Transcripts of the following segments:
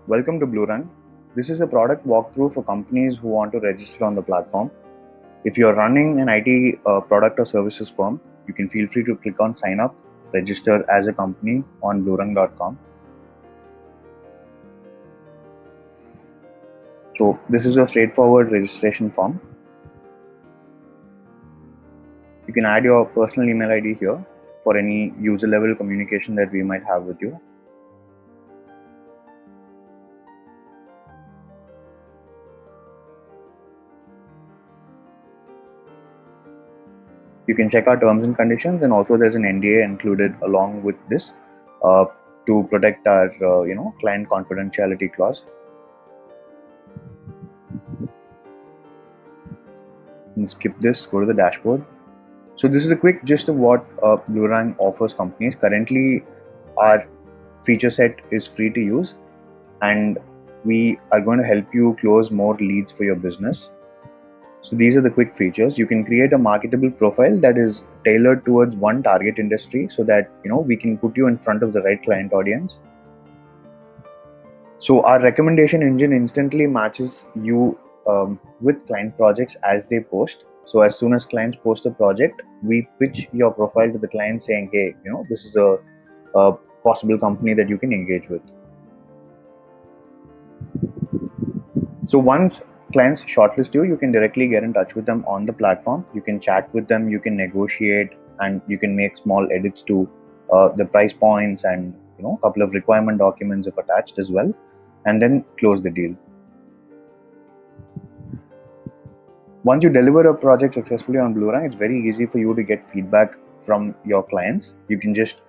Welcome to BlueRun. This is a product walkthrough for companies who want to register on the platform. If you're running an IT product or services firm, you can feel free to click on sign up, register as a company on bluerun.com. So this is a straightforward registration form. You can add your personal email ID here for any user level communication that we might have with you. You can check our terms and conditions, and also there's an NDA included along with this to protect our client confidentiality clause. And skip this, go to the dashboard. So this is a quick gist of what BlueRun offers companies. Currently, our feature set is free to use, and we are going to help you close more leads for your business. So these are the quick features. You can create a marketable profile that is tailored towards one target industry, so that we can put you in front of the right client audience. So our recommendation engine instantly matches you with client projects as they post. So as soon as clients post a project, we pitch your profile to the client saying, hey, this is a possible company that you can engage with. So once clients shortlist you, you can directly get in touch with them on the platform. You can chat with them, you can negotiate, and you can make small edits to the price points and a couple of requirement documents if attached as well, and then close the deal. Once you deliver a project successfully on BlueRun, it's very easy for you to get feedback from your clients. You can just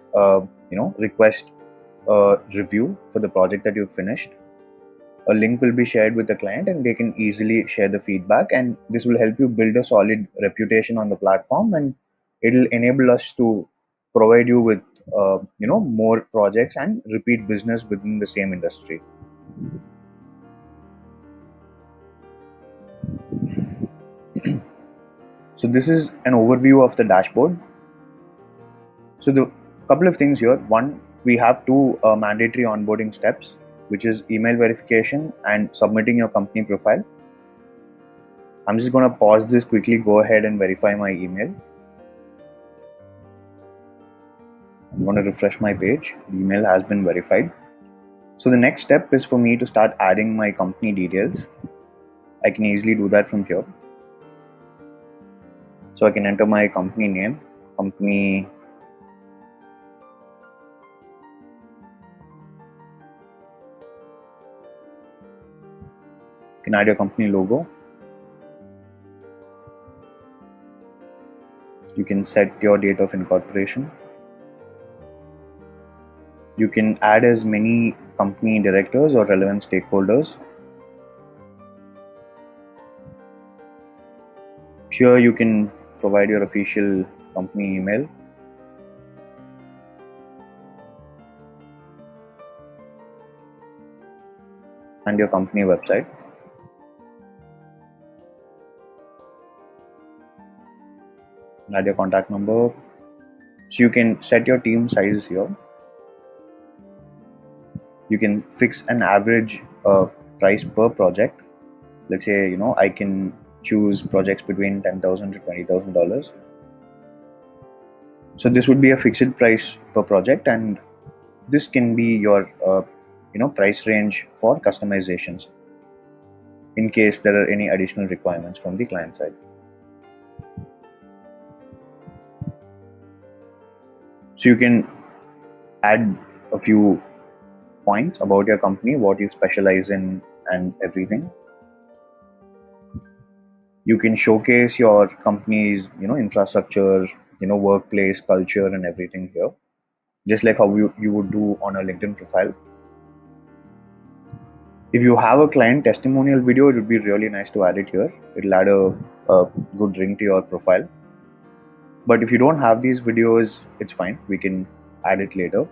request a review for the project that you've finished. A link will be shared with the client and they can easily share the feedback, and this will help you build a solid reputation on the platform, and it'll enable us to provide you with more projects and repeat business within the same industry. So this is an overview of the dashboard. So the couple of things here. One, we have two mandatory onboarding steps, which is email verification and submitting your company profile. I'm just going to pause this quickly, go ahead and verify my email. I'm going to refresh my page. The email has been verified. So the next step is for me to start adding my company details. I can easily do that from here. So I can enter my company name, company you can add your company logo. You can set your date of incorporation. You can add as many company directors or relevant stakeholders. Here you can provide your official company email. And your company website. Add your contact number. So you can set your team size here. You can fix an average price per project. Let's say I can choose projects between $10,000 to $20,000. So this would be a fixed price per project, and this can be your price range for customizations in case there are any additional requirements from the client side. So you can add a few points about your company, what you specialize in and everything. You can showcase your company's infrastructure, workplace culture and everything here, just like how you would do on a LinkedIn profile. If you have a client testimonial video, it would be really nice to add it here. It'll add a good ring to your profile. But if you don't have these videos, it's fine, we can add it later.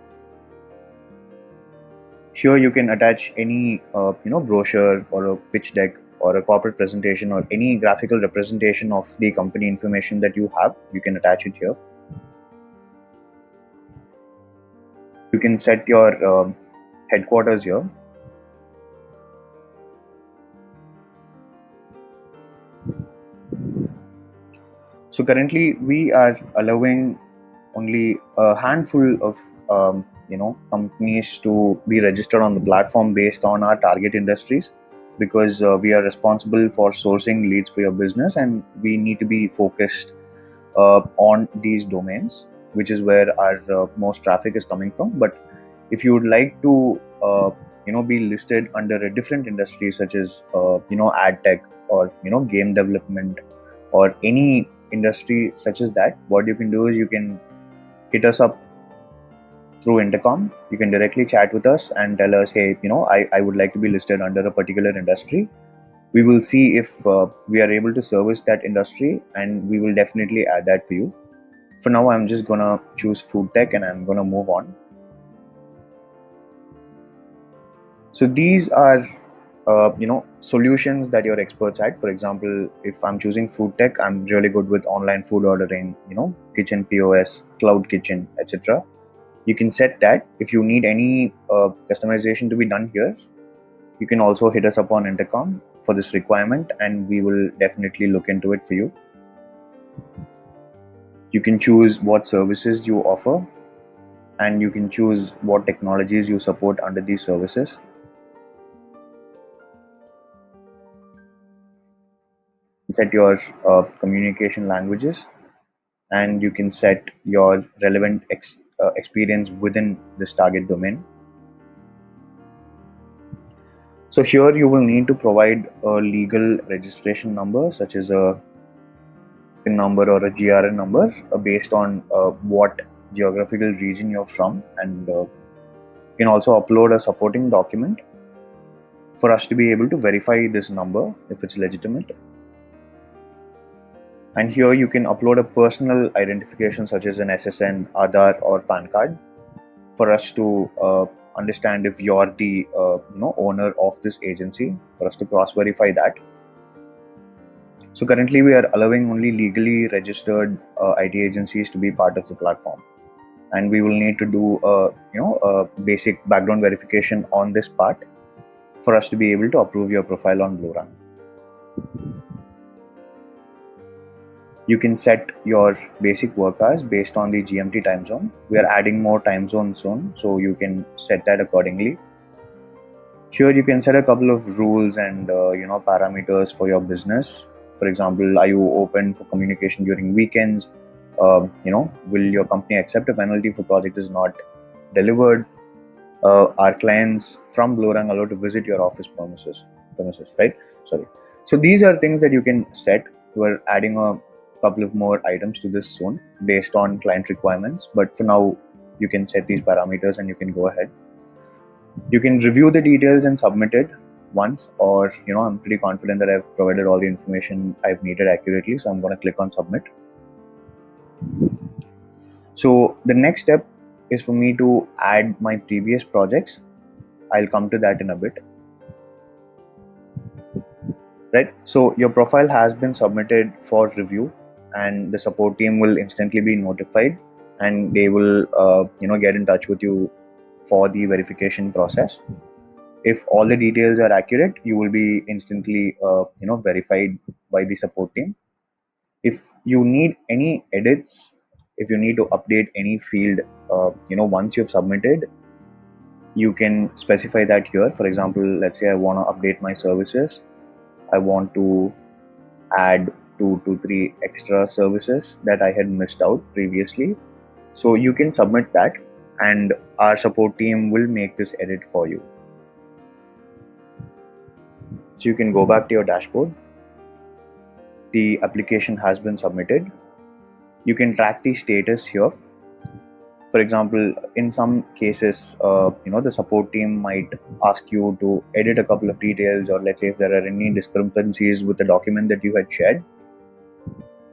Here you can attach any brochure or a pitch deck or a corporate presentation or any graphical representation of the company information that you have. You can attach it here. You can set your headquarters here. So currently we are allowing only a handful of companies to be registered on the platform based on our target industries, because we are responsible for sourcing leads for your business, and we need to be focused on these domains, which is where our most traffic is coming from. But if you would like to be listed under a different industry, such as ad tech, or game development, or any industry such as that, what you can do is you can hit us up through intercom. You can directly chat with us and tell us, hey, I would like to be listed under a particular industry. We will see if we are able to service that industry, and we will definitely add that for you. For now, I'm just gonna choose food tech and I'm gonna move on. So these are solutions that you're experts at. For example, if I'm choosing food tech, I'm really good with online food ordering, kitchen POS, cloud kitchen, etc. You can set that. If you need any customization to be done here, you can also hit us up on intercom for this requirement, and we will definitely look into it for you. You can choose what services you offer, and you can choose what technologies you support under these services. Set your communication languages, and you can set your relevant experience within this target domain. So here you will need to provide a legal registration number, such as a PIN number or a GRN number, based on what geographical region you're from, and you can also upload a supporting document for us to be able to verify this number if it's legitimate. And here you can upload a personal identification, such as an SSN, Aadhaar, or PAN card, for us to understand if you're the owner of this agency, for us to cross verify that. So currently we are allowing only legally registered IT agencies to be part of the platform, and we will need to do a basic background verification on this part for us to be able to approve your profile on BlueRun. You can set your basic work hours based on the GMT time zone. We are adding more time zones soon, so you can set that accordingly. Here you can set a couple of rules and parameters for your business. For example, are you open for communication during weekends? Will your company accept a penalty if a project is not delivered? Are clients from BlueRun allowed to visit your office premises, right? Sorry. So these are things that you can set. We're adding a couple of more items to this soon based on client requirements, but for now you can set these parameters and you can go ahead. You can review the details and submit it once, or I'm pretty confident that I've provided all the information I've needed accurately, so I'm going to click on submit. So the next step is for me to add my previous projects. I'll come to that in a bit. Right, so your profile has been submitted for review, and the support team will instantly be notified, and they will get in touch with you for the verification process. If all the details are accurate, you will be instantly verified by the support team. If you need any edits, if you need to update any field, once you've submitted, you can specify that here. For example, let's say I want to update my services. I want to add 2 to 3 extra services that I had missed out previously. So you can submit that, and our support team will make this edit for you. So you can go back to your dashboard. The application has been submitted. You can track the status here. For example, in some cases, the support team might ask you to edit a couple of details, or let's say if there are any discrepancies with the document that you had shared,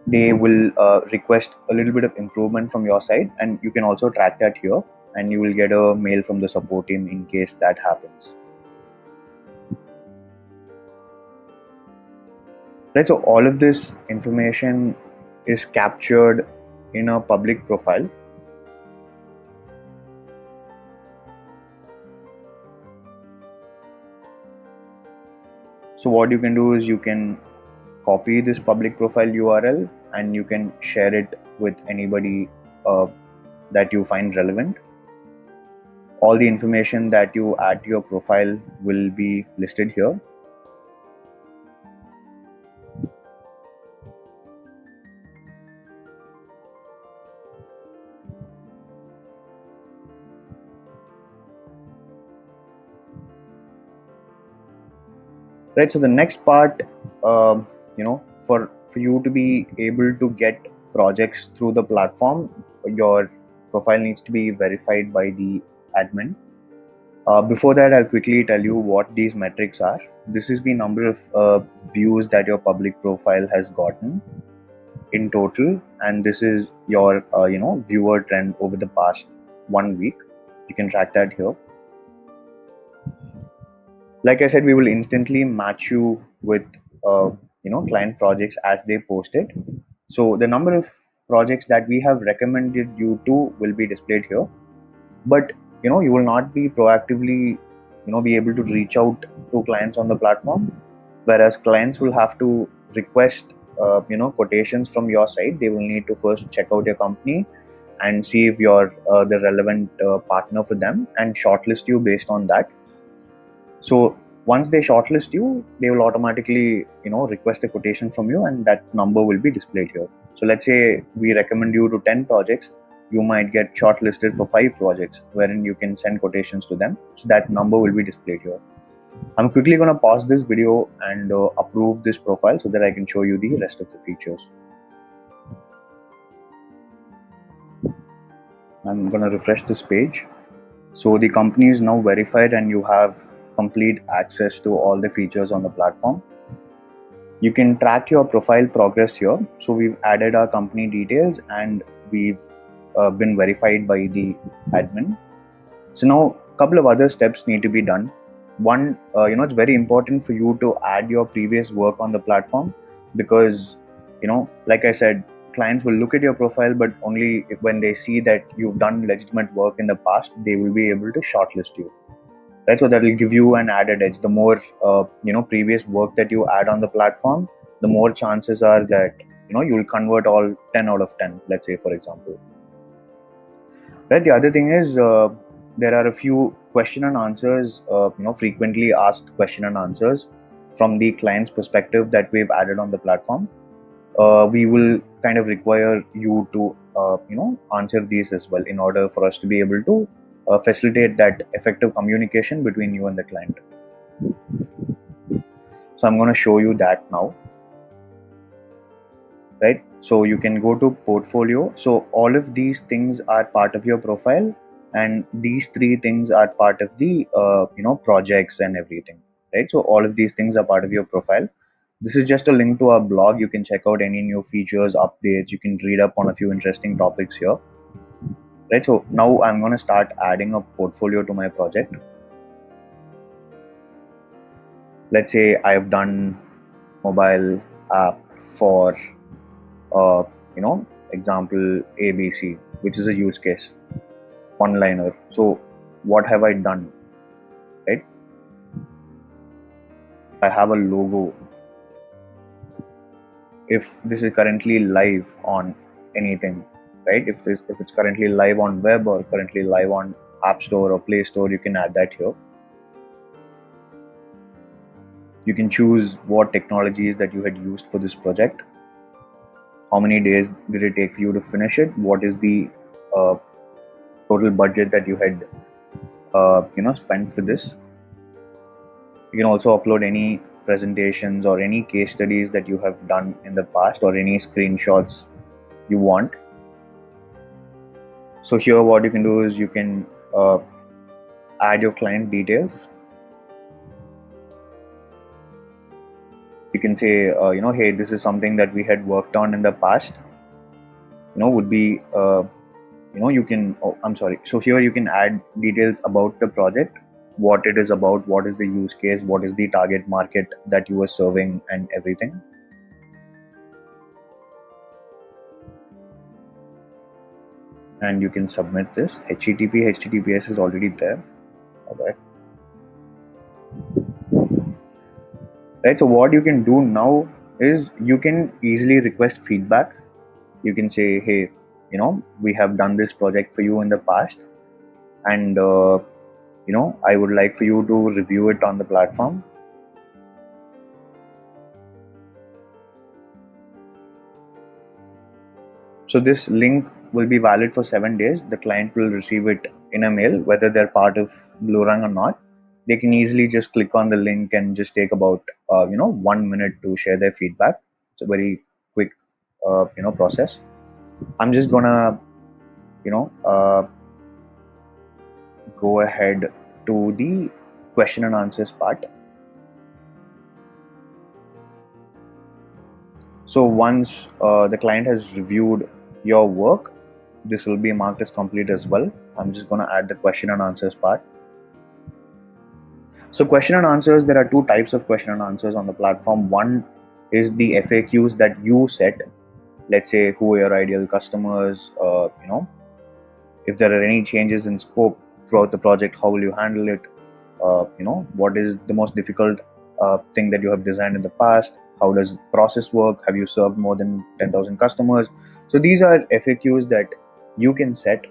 they will request a little bit of improvement from your side, and you can also track that here, and you will get a mail from the support team in case that happens. Right, so all of this information is captured in a public profile. So what you can do is you can copy this public profile URL and you can share it with anybody that you find relevant. All the information that you add to your profile will be listed here. Right, so the next part, for you to be able to get projects through the platform, your profile needs to be verified by the admin. Before that, I'll quickly tell you what these metrics are. This is the number of views that your public profile has gotten in total, and this is your viewer trend over the past 1 week. You can track that here. Like I said, we will instantly match you with client projects as they post it. So the number of projects that we have recommended you to will be displayed here, but you will not be proactively be able to reach out to clients on the platform, whereas clients will have to request quotations from your side. They will need to first check out your company and see if you're the relevant partner for them and shortlist you based on that. So once they shortlist you, they will automatically request a quotation from you, and that number will be displayed here. So let's say we recommend you to 10 projects, you might get shortlisted for 5 projects wherein you can send quotations to them. So that number will be displayed here. I'm quickly going to pause this video and approve this profile so that I can show you the rest of the features. I'm going to refresh this page. So the company is now verified and you have complete access to all the features on the platform. You can track your profile progress here. So we've added our company details and we've been verified by the admin. So now a couple of other steps need to be done. One, it's very important for you to add your previous work on the platform, because like I said, clients will look at your profile, but only when they see that you've done legitimate work in the past, they will be able to shortlist you. Right, so that will give you an added edge. The more previous work that you add on the platform, the more chances are that you will convert all 10 out of 10, let's say, for example. Right, the other thing is there are a few question and answers, frequently asked question and answers from the client's perspective that we've added on the platform. We will kind of require you to answer these as well in order for us to be able to facilitate that effective communication between you and the client. So I'm going to show you that now. Right, so you can go to portfolio. So all of these things are part of your profile, and these 3 things are part of the projects and everything. Right, so all of these things are part of your profile. This is just a link to our blog. You can check out any new features, updates. You can read up on a few interesting topics here. Right, so now I'm going to start adding a portfolio to my project. Let's say I've done mobile app for example ABC, which is a use case, one liner. So what have I done? Right, I have a logo. If this is currently live on anything, right, if it's currently live on web or currently live on App Store or Play Store, you can add that here. You can choose what technologies that you had used for this project. How many days did it take for you to finish it? What is the total budget that you had spent for this? You can also upload any presentations or any case studies that you have done in the past or any screenshots you want. So here what you can do is you can add your client details. You can say hey, this is something that we had worked on in the past. Would be you can so here you can add details about the project, what it is about, what is the use case, what is the target market that you are serving, and everything. And you can submit this. HTTPS is already there. All right, so what you can do now is you can easily request feedback You can say, hey, we have done this project for you in the past, and I would like for you to review it on the platform. So this link will be valid for 7 days. The client will receive it in a mail, whether they're part of Bluerang or not. They can easily just click on the link and just take about 1 minute to share their feedback. It's a very quick process. I'm just gonna go ahead to the question and answers part. So once the client has reviewed your work, this will be marked as complete as well. I'm just going to add the question and answers part. So question and answers, there are two types of question and answers on the platform. One is the FAQs that you set. Let's say who are your ideal customers, if there are any changes in scope throughout the project, how will you handle it? What is the most difficult thing that you have designed in the past? How does process work? Have you served more than 10,000 customers? So these are FAQs that you can set,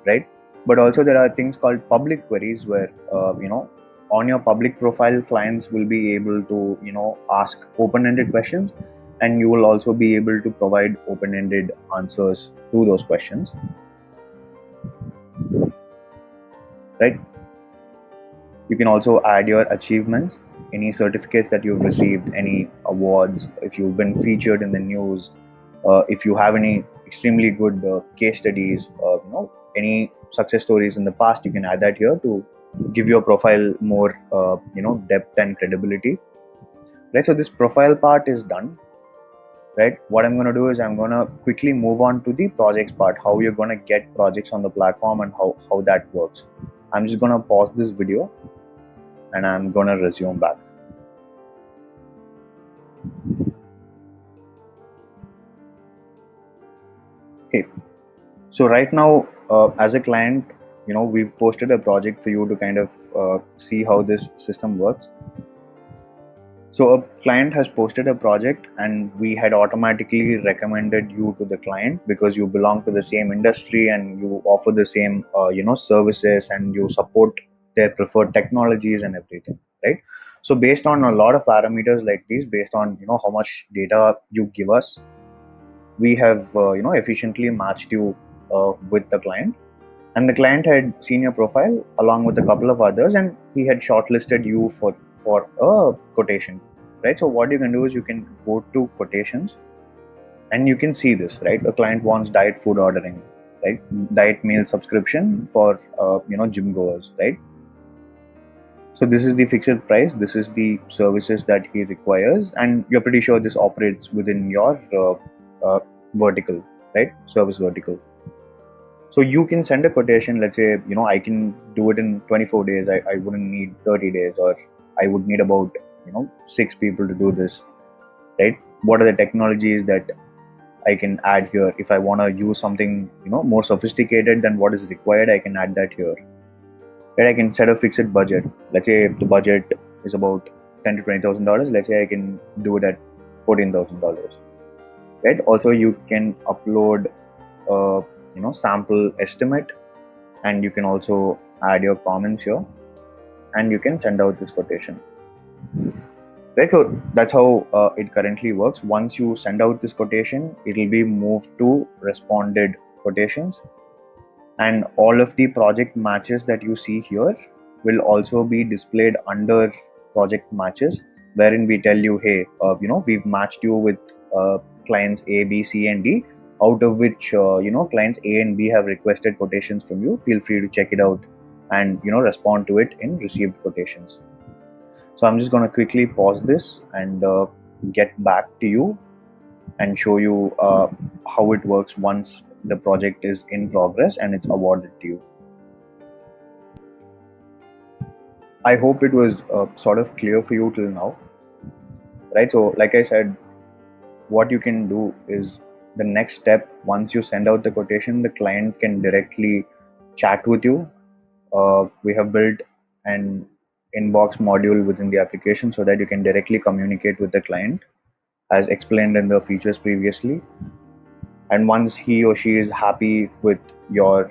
right? But also there are things called public queries where on your public profile, clients will be able to ask open-ended questions, and you will also be able to provide open-ended answers to those questions, right? You can also add your achievements, any certificates that you've received, any awards, if you've been featured in the news, if you have any extremely good case studies, any success stories in the past, you can add that here to give your profile more depth and credibility, right? So this profile part is done, right? What I'm going to do is I'm going to quickly move on to the projects part, how you're going to get projects on the platform and how that works. I'm just going to pause this video and I'm going to resume back. Okay, so right now as a client, we've posted a project for you to kind of see how this system works. So a client has posted a project and we had automatically recommended you to the client because you belong to the same industry and you offer the same services and you support their preferred technologies and everything, right? So based on a lot of parameters like these, based on how much data you give us, we have efficiently matched you with the client, and the client had seen your profile along with a couple of others and he had shortlisted you for a quotation, right? So what you can do is you can go to quotations and you can see this, right? A client wants diet food ordering, right? Diet meal subscription for gym goers, right? So this is the fixed price, this is the services that he requires, and you're pretty sure this operates within your vertical, right? Service vertical. So you can send a quotation. Let's say I can do it in 24 days. I wouldn't need 30 days, or I would need about 6 people to do this, right? What are the technologies that I can add here? If I want to use something more sophisticated than what is required, I can add that here, right? I can set a fixed budget. Let's say the budget is about $10,000 to $20,000. Let's say I can do it at $14,000, right? Also you can upload sample estimate, and you can also add your comments here, and you can send out this quotation, right? So that's how it currently works. Once you send out this quotation, it will be moved to responded quotations, and all of the project matches that you see here will also be displayed under project matches, wherein we tell you, hey, we've matched you with clients A, B, C, and D, out of which clients A and B have requested quotations from you. Feel free to check it out and respond to it in received quotations. So I'm just going to quickly pause this and get back to you and show you how it works once the project is in progress and it's awarded to you. I hope it was sort of clear for you till now, right? So like I said, what you can do is the next step, once you send out the quotation, the client can directly chat with you. We have built an inbox module within the application so that you can directly communicate with the client, as explained in the features previously. And once he or she is happy with your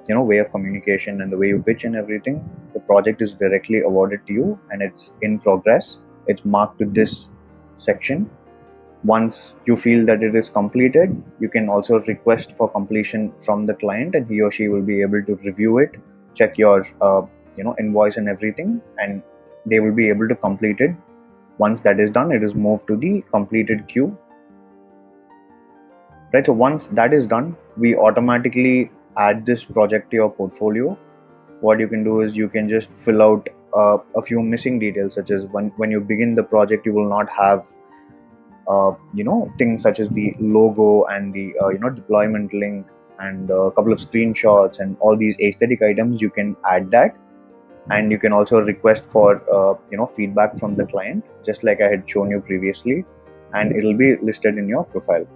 way of communication and the way you pitch and everything, the project is directly awarded to you and it's in progress. It's marked to this section. Once you feel that it is completed, you can also request for completion from the client, and he or she will be able to review it, check your invoice and everything, and they will be able to complete it. Once that is done, it is moved to the completed queue. Right, so once that is done, we automatically add this project to your portfolio. What you can do is you can just fill out a few missing details, such as when you begin the project, you will not have things such as the logo and the deployment link and a couple of screenshots and all these aesthetic items. You can add that, and you can also request for feedback from the client, just like I had shown you previously, and it'll be listed in your profile.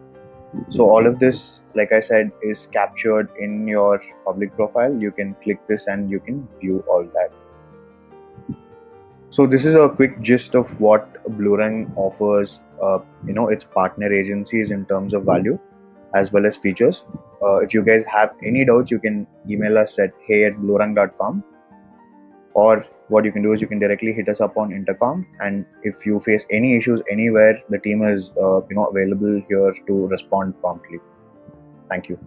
So all of this, like I said, is captured in your public profile. You can click this and you can view all that. So this is a quick gist of what Bluerang offers, its partner agencies in terms of value as well as features. If you guys have any doubts, you can email us at hey@bluerang.com, or what you can do is you can directly hit us up on intercom. And if you face any issues anywhere, the team is available here to respond promptly. Thank you.